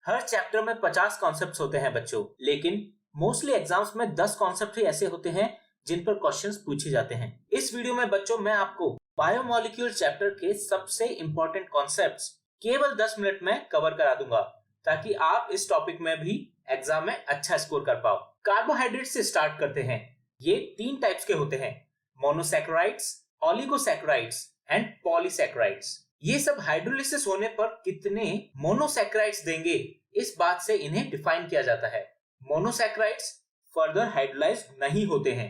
हर chapter में 50 concepts होते हैं बच्चों, लेकिन मोस्टली एग्जाम्स में 10 कॉन्सेप्ट ही ऐसे होते हैं जिन पर क्वेश्चंस पूछे जाते हैं। इस वीडियो में बच्चों मैं आपको बायोमोलिक्यूल चैप्टर के सबसे इंपॉर्टेंट कॉन्सेप्ट्स केवल 10 मिनट में कवर करा दूंगा, ताकि आप इस टॉपिक में भी एग्जाम में अच्छा स्कोर कर पाओ। कार्बोहाइड्रेट से स्टार्ट करते हैं। ये 3 टाइप्स के होते हैं, मोनोसैकेराइड्स, ओलिगोसैकेराइड्स एंड पॉलीसैकेराइड्स। ये सब हाइड्रोलिसिस होने पर कितने मोनोसैकेराइड्स देंगे, इस बात से इन्हें डिफाइन किया जाता है। मोनोसैकेराइड्स फर्दर हाइड्रोलाइज्ड नहीं होते हैं।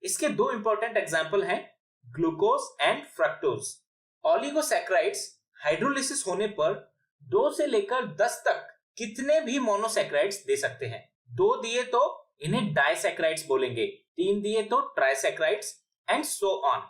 इसके 2 इंपॉर्टेंट एग्जांपल हैं, glucose and fructose. Oligosaccharides hydrolysis होने पर 2 से लेकर 10 तक कितने भी मोनोसैकेराइड्स दे सकते हैं। 2 दिए तो इन्हें डाइसैकेराइड्स बोलेंगे, 3 दिए तो ट्राइसैकेराइड्स एंड सो ऑन।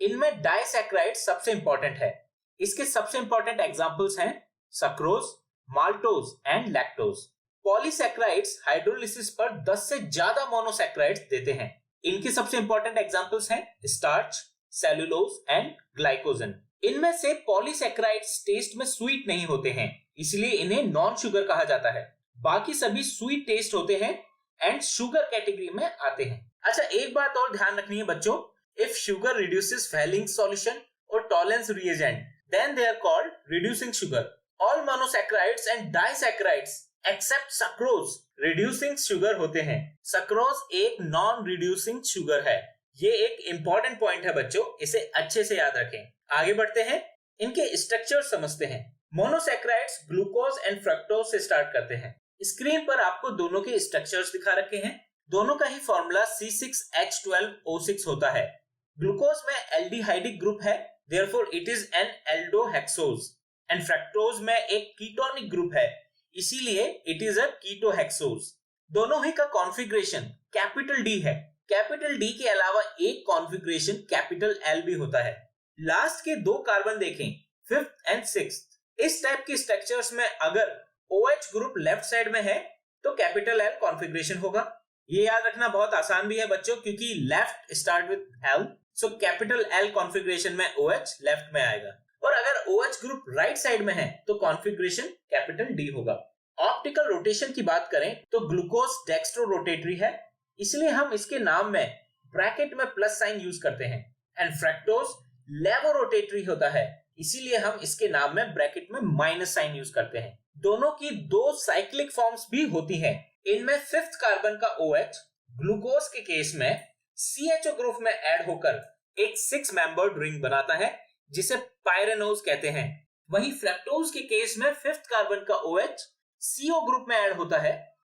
इनमें डाइसैकेराइड्स सबसे इंपॉर्टेंट है। इसके सबसे इंपॉर्टेंट एग्जांपल्स हैं sucrose, maltose and lactose. Polysaccharides hydrolysis पर 10 से ज्यादा मोनोसैकेराइड्स देते हैं। इनके सबसे इंपॉर्टेंट एग्जांपल्स हैं स्टार्च, सेलुलोज एंड ग्लाइकोजन। इनमें से पॉलीसैकेराइड्स टेस्ट में स्वीट नहीं होते हैं, इसलिए इन्हें नॉन शुगर कहा जाता है। बाकी सभी स्वीट टेस्ट होते हैं एंड शुगर कैटेगरी में आते हैं। अच्छा, एक बात और ध्यान रखनी है बच्चों, if sugar reduces Fehling solution और Tollens reagent, then they are called reducing sugar. All monosaccharides and disaccharides except sucrose reducing sugar होते हैं। sucrose एक non reducing sugar है। ये एक important point है बच्चों, इसे अच्छे से याद रखें। आगे बढ़ते हैं, इनके स्ट्रक्चर समझते हैं। मोनोसैकेराइड्स ग्लूकोज एंड फ्रक्टोज से स्टार्ट करते हैं। स्क्रीन पर आपको दोनों के स्ट्रक्चर्स दिखा रखे हैं। दोनों का ही फॉर्मूला C6H12O6 होता है। ग्लूकोज में एल्डिहाइडिक ग्रुप है, therefore it is an aldohexose, and fructose में एक कीटोनिक ग्रुप है, इसीलिए it is a ketohexose। दोनों ही का कॉन्फ़िगरेशन कैपिटल D है। कैपिटल D के अलावा एक कॉन्फ़िगरेशन कैपिटल L भी होता है। लास्ट के 2 कार्बन देखें, 5th एंड 6th। इस टाइप के स्ट्रक्चर्स में अगर OH ग्रुप लेफ्ट साइड में है तो कैपिटल L कॉन्फ़िगरेशन होगा। ये याद रखना बहुत आसान भी है बच्चों, क्योंकि left start with L, so capital L configuration में OH लेफ्ट में आएगा। और अगर OH ग्रुप राइट साइड में है तो कॉन्फ़िगरेशन कैपिटल D होगा। ऑप्टिकल रोटेशन की बात करें तो ग्लूकोज डेक्स्ट्रो रोटेटरी है, इसलिए हम इसके नाम में ब्रैकेट में प्लस साइन यूज करते हैं। एंड फ्रक्टोज लेवो रोटेटरी होता है, इसीलिए हम इसके नाम में ब्रैकेट में माइनस साइन यूज करते हैं। दोनों की 2 साइक्लिक फॉर्म्स भी होती हैं। इनमें 5th कार्बन का OH ग्लूकोज के केस में CHO ग्रुप में ऐड होकर एक 6 मेंबर्ड रिंग बनाता है, जिसे पायरेनोज कहते हैं। वहीं फ्रक्टोज के केस में 5th कार्बन का OH CO ग्रुप में ऐड होता है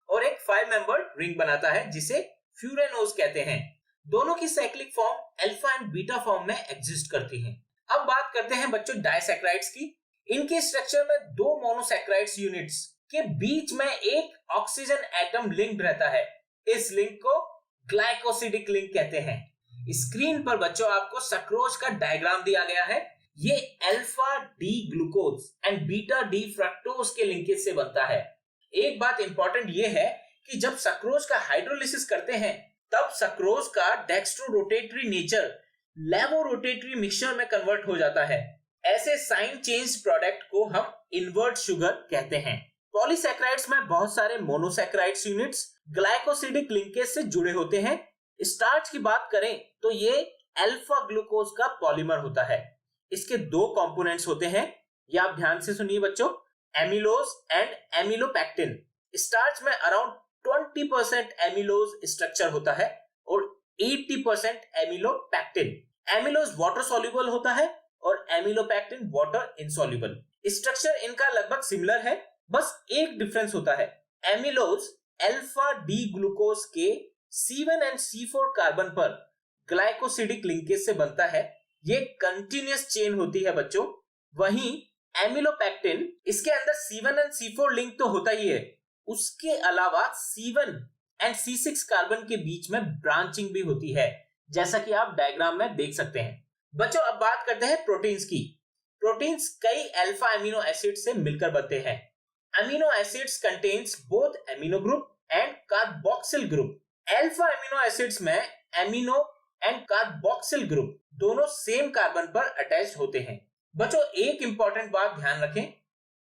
और एक 5 मेंबर्ड रिंग बनाता है, जिसे फ्यूरेनोज कहते हैं। दोनों की cyclic form alpha and beta form में एग्जिस्ट करती हैं। अब बात करते हैं बच्चों डाइसैकेराइड्स की। इनके स्ट्रक्चर में 2 मोनोसैकेराइड्स यूनिट्स के बीच में एक ऑक्सीजन एटम लिंक्ड रहता है। इस लिंक को ग्लाइकोसिडिक लिंक कहते हैं। स्क्रीन पर बच्चों आपको सक्रोज का डायग्राम दिया गया है। ये alpha D glucose and beta D fructose के लिंकेज से बनता है। एक बात इंपॉर्टेंट ये है कि जब सक्रोज का हाइड्रोलिसिस करते हैं तब सक्रोज का डेक्स्ट्रो रोटेटरी नेचर लेवो रोटेटरी मिक्सचर में कन्वर्ट हो जाता है। ऐसे साइन चेंज प्रोडक्ट को हम इनवर्ट शुगर कहते हैं। पॉलीसैकेराइड्स में बहुत सारे मोनोसैकेराइड्स यूनिट्स ग्लाइकोसिडिक लिंकेज से जुड़े होते हैं। स्टार्च की बात करें तो ये अल्फा ग्लूकोज का पॉलीमर होता है। इसके 2 कंपोनेंट्स होते हैं, ये आप ध्यान से सुनिए बच्चों, एमिलोज एंड एमिलोपैक्टिन। स्टार्च में अराउंड 20% एमिलोज स्ट्रक्चर होता है और 80% एमिलोपैक्टिन। एमिलोज वाटर सॉल्युबल होता है और एमिलोपैक्टिन वाटर इनसॉल्युबल। स्ट्रक्चर इनका लगभग सिमिलर है, बस एक डिफरेंस होता है। एमिलोज अल्फा डी ग्लूकोज के C1 एंड C4 कार्बन पर ग्लाइकोसिडिक लिंकेज से बनता है। ये कंटिन्यूअस चेन होती है बच्चों। वहीं एमिलोपैक्टिन, इसके अंदर C1 एंड C4 लिंक तो होता ही है, उसके अलावा C1 एंड C6 कार्बन के बीच में ब्रांचिंग भी होती है, जैसा कि आप डायग्राम में देख सकते हैं। बच्चों अब बात करते हैं प्रोटीन्स की। प्रोटीन्स कई अल्फा अमीनो एसिड से मिलकर बनते हैं। Amino acids contains both amino group and carboxyl group. Alpha amino acids में अमीनो एंड कार्बोक्सिल ग्रुप दोनों सेम कार्बन पर अटैच्ड होते हैं। बच्चों एक इंपॉर्टेंट बात ध्यान रखें,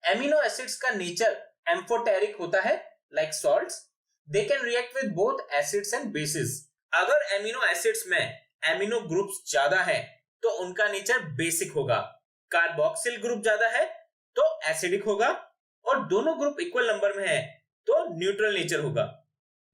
अमीनो एसिड्स का नेचर एम्फोटेरिक होता है like salts, they can react with both acids and bases. अगर एमिनो एसिड्स में एमिनो ग्रुप्स ज्यादा है तो उनका नेचर बेसिक होगा, कार्बोक्सिल ग्रुप ज्यादा है तो एसिडिक होगा, और दोनों ग्रुप इक्वल नंबर में है तो न्यूट्रल नेचर होगा।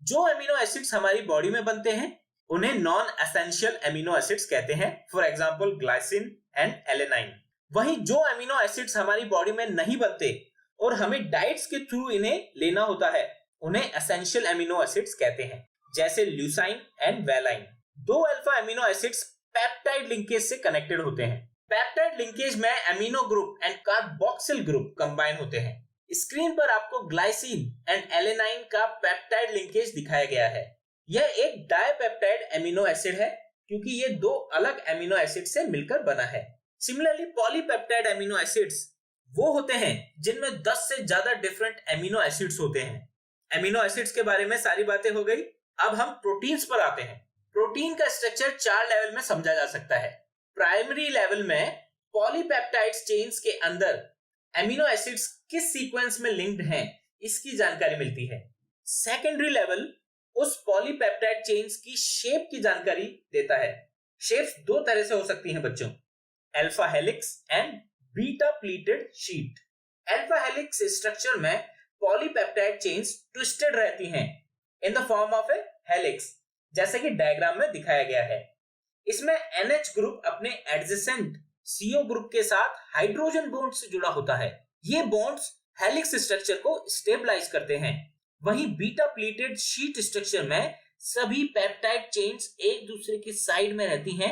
जो एमिनो एसिड्स हमारी बॉडी में बनते हैं उन्हें नॉन एसेंशियल एमिनो एसिड्स कहते हैं, for example glycine and alanine. वहीं जो एमिनो एसिड्स हमारी बॉडी में नहीं बनते और हमें डाइट्स के थ्रू इन्हें लेना होता है उन्हें एसेंशियल एमिनो एसिड्स कहते हैं, जैसे ल्यूसाइन एंड वेलाइन। दो alpha amino acids peptide linkage से कनेक्टेड होते हैं। पेप्टाइड लिंकेज में amino group and carboxyl group combine होते हैं। स्क्रीन पर आपको ग्लाइसिन एंड एलेनाइन का पेप्टाइड लिंकेज दिखाया गया है। यह एक डाइपेप्टाइड एमिनो एसिड है क्योंकि ये दो अलग एमिनो एसिड से मिलकर बना है। सिमिलरली पॉलीपेप्टाइड एमिनो एसिड्स वो होते हैं जिनमें 10 से ज्यादा डिफरेंट एमिनो एसिड्स होते हैं। एमिनो एसिड्स के बारे में सारी बातें हो गई, अब हम प्रोटीन्स पर आते हैं। प्रोटीन का स्ट्रक्चर 4 लेवल में समझा जा सकता है। प्राइमरी लेवल में पॉलीपेप्टाइड चेन्स के अंदर एमिनो एसिड्स किस सीक्वेंस में लिंक्ड हैं इसकी जानकारी मिलती है। सेकेंडरी लेवल उस पॉलीपेप्टाइड चेन्स की शेप की जानकारी देता है। शेप्स दो तरह से हो सकती हैं बच्चों, alpha helix and beta pleated sheet. Alpha helix structure में पॉलीपेप्टाइड चेन्स ट्विस्टेड रहती हैं in the form of A helix, जैसे कि डायग्राम में दिखाया गया है। इसमें NH ग्रुप अपने एडजेसेंट CO ग्रुप के साथ हाइड्रोजन बॉन्ड से जुड़ा होता है। ये बॉन्ड्स हेलिक्स स्ट्रक्चर को स्टेबलाइज करते हैं। वहीं बीटा प्लीटेड शीट स्ट्रक्चर में सभी पेप्टाइड चेन्स एक दूसरे की साइड में रहती हैं,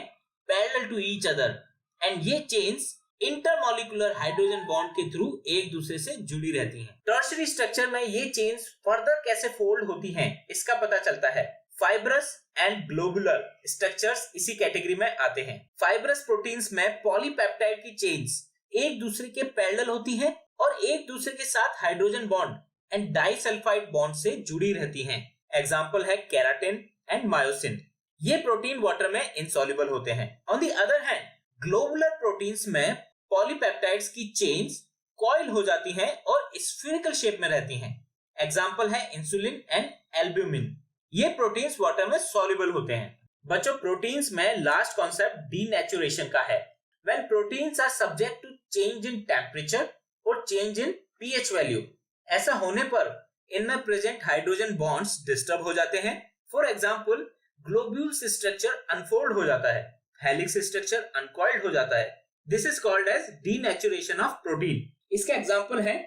parallel to each other, and ये चेन्स इंटरमॉलिक्यूलर हाइड्रोजन बॉन्ड के थ्रू एक दूसरे से जुड़ी रहती हैं। टर्शियरी स्ट्रक्चर में ये चेन्स फर्दर कैसे फोल्ड होती हैं इसका पता चलता है। फाइब्रस एंड ग्लोबुलर स्ट्रक्चर्स इसी कैटेगरी में आते हैं। फाइब्रस प्रोटीन्स में पॉलीपेप्टाइड की चेन्स एक दूसरे के पैरेलल होती हैं और एक दूसरे के साथ hydrogen bond and disulphide bond से जुड़ी रहती हैं। एग्जांपल है केराटिन एंड मायोसिन। ये प्रोटीन वाटर में इनसॉल्युबल होते हैं। On the other hand globular proteins में पॉलीपेप्टाइड्स की चेन्स कॉइल हो जाती हैं और स्फीरिकल शेप में रहती हैं। एग्जांपल है इंसुलिन एंड एल्ब्यूमिन। ये प्रोटीन्स वाटर में सॉल्युबल होते हैं। बच्चों, प्रोटीन्स में लास्ट कॉन्सेप्ट डीनेचुरेशन का है। When proteins are subject to change in temperature और चेंज इन pH वैल्यू, ऐसा होने पर इनमें प्रेजेंट हाइड्रोजन बॉन्ड्स डिस्टर्ब हो जाते हैं। For example, globules structure unfold हो जाता है, हेलिक्स स्ट्रक्चर अनकॉइल्ड हो जाता है। This is called as denaturation of protein. इसके एग्जांपल है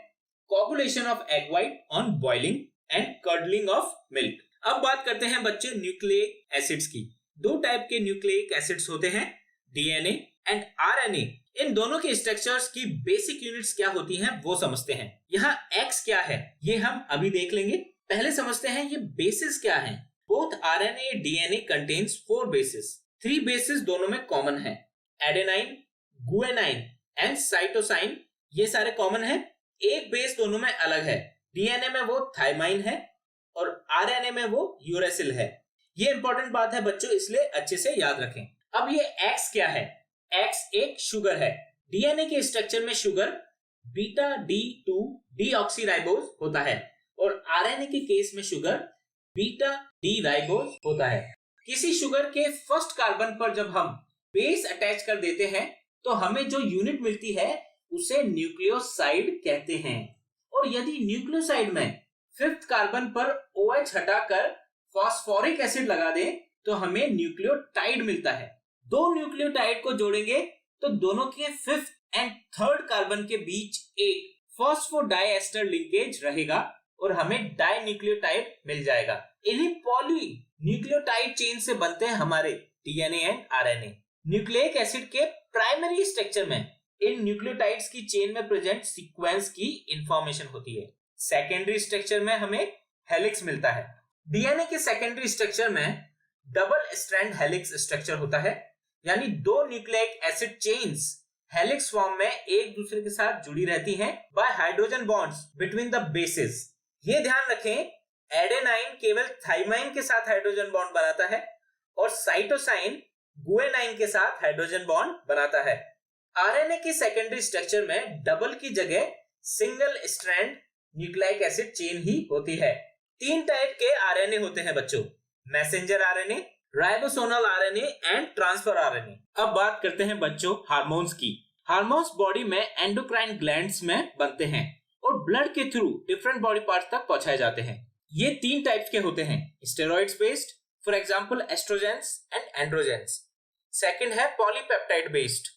coagulation of egg white on boiling and curdling of milk. अब बात करते हैं बच्चे न्यूक्लिक एसिड्स की। दो टाइप के न्यूक्लिक एसिड्स होते हैं, डीएनए एंड आरएनए। इन दोनों के स्ट्रक्चर्स की बेसिक यूनिट्स क्या होती हैं वो समझते हैं। यहाँ एक्स क्या है ये हम अभी देख लेंगे। पहले समझते हैं ये बेसिस क्या है। Both RNA DNA contains 4 basis. 3 basis दोनों में कॉमन है, एडेनाइन, गुएनाइन एंड साइटोसाइन, ये सारे कॉमन है। एक बेस दोनों में अलग है, डीएनए में वो थाइमाइन है और आरएनए में वो यूरेसिल है। ये इंपॉर्टेंट बात है बच्चों, इसलिए अच्छे से याद रखें। अब ये एक्स क्या है? एक्स एक शुगर है। डीएनए के स्ट्रक्चर में शुगर बीटा D2 डीऑक्सीराइबोज होता है और आरएनए के केस में शुगर बीटा डी राइबोज होता है। किसी शुगर के फर्स्ट कार्बन पर जब हम बेस अटैच कर देते हैं तो हमें जो यूनिट मिलती है उसे न्यूक्लियोसाइड कहते हैं। और यदि न्यूक्लियोसाइड में 5th कार्बन पर OH हटाकर फास्फोरिक एसिड लगा दें तो हमें न्यूक्लियोटाइड मिलता है। दो न्यूक्लियोटाइड को जोड़ेंगे तो दोनों के 5th एंड 3rd कार्बन के बीच एक फॉस्फोडाइएस्टर लिंकेज रहेगा और हमें डाइन्यूक्लियोटाइड मिल जाएगा। इन्हीं पॉली न्यूक्लियोटाइड चेन से बनते हैं हमारे DNA and RNA. Nucleic acid के प्राइमरी स्ट्रक्चर में इन न्यूक्लियोटाइड्स की चेन में प्रेजेंट सीक्वेंस की इंफॉर्मेशन होती है। सेकेंडरी स्ट्रक्चर में हमें हेलिक्स मिलता है। डीएनए के सेकेंडरी स्ट्रक्चर में डबल स्ट्रैंड हेलिक्स स्ट्रक्चर होता है, यानी दो nucleic acid chains helix form में एक दूसरे के साथ जुड़ी रहती हैं bye hydrogen bonds between the bases. ये ध्यान रखें, एडेनाइन केवल थाइमाइन के साथ हाइड्रोजन बॉन्ड बनाता है और साइटोसाइन गुएनाइन के साथ हाइड्रोजन बॉन्ड बनाता है। आरएनए के सेकेंडरी स्ट्रक्चर में डबल की जगह single strand nucleic acid chain ही होती है। 3 टाइप के आरएनए होते हैं बच्चों, messenger RNA, ribosomal RNA and transfer RNA. अब बात करते हैं बच्चों हार्मोन्स की। हार्मोन्स बॉडी में एंडोक्राइन ग्लैंड्स में बनते हैं और ब्लड के थ्रू डिफरेंट बॉडी पार्ट्स तक पहुंचाए जाते हैं। ये 3 टाइप्स के होते हैं, steroids based, for example oestrogens and androgens. Second है polypeptide based,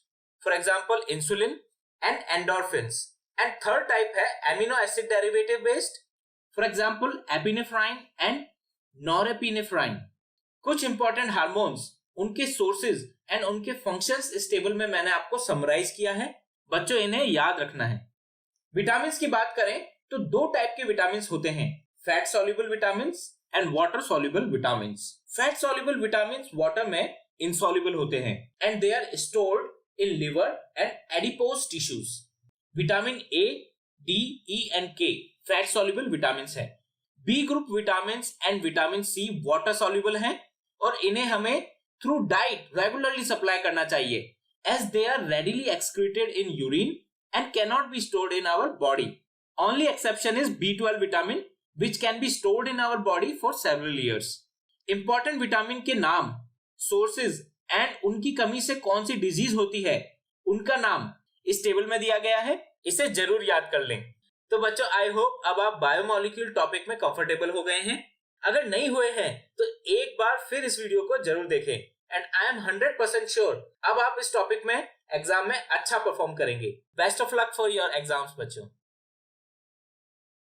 for example insulin and endorphins. And third type है amino acid derivative based, for example epinephrine and norepinephrine. कुछ इंपॉर्टेंट हार्मोन्स, उनके सोर्सेज एंड उनके functions इस table में मैंने आपको summarise किया है, बच्चों इन्हें याद रखना है। विटामिन की बात करें तो 2 टाइप के विटामिन होते हैं, fat soluble vitamin and water soluble vitamin. Fat soluble vitamin water में इनसॉल्युबल होते हैं and they are stored in liver and adipose tissues. Vitamin A, D, E and K fat soluble vitamin है। B group vitamin and vitamin C water soluble हैं और इन्हें हमें through diet regularly supply करना चाहिए, as they are readily excreted in urine and cannot be stored in our body. Only exception is B12 vitamin which can be stored in our body for several years. Important vitamin के नाम, sources and उनकी कमी से कौन सी disease होती है, उनका नाम इस टेबल में दिया गया है, इसे जरूर याद कर लें। तो बच्चों आई होप अब आप बायोमोलिक्यूल टॉपिक में कंफर्टेबल हो गए हैं। अगर नहीं हुए हैं तो एक बार फिर इस वीडियो को जरूर देखें एंड आई एम 100% श्योर अब आप इस टॉपिक में एग्जाम में अच्छा परफॉर्म करेंगे। Best of luck for your exams बच्चों।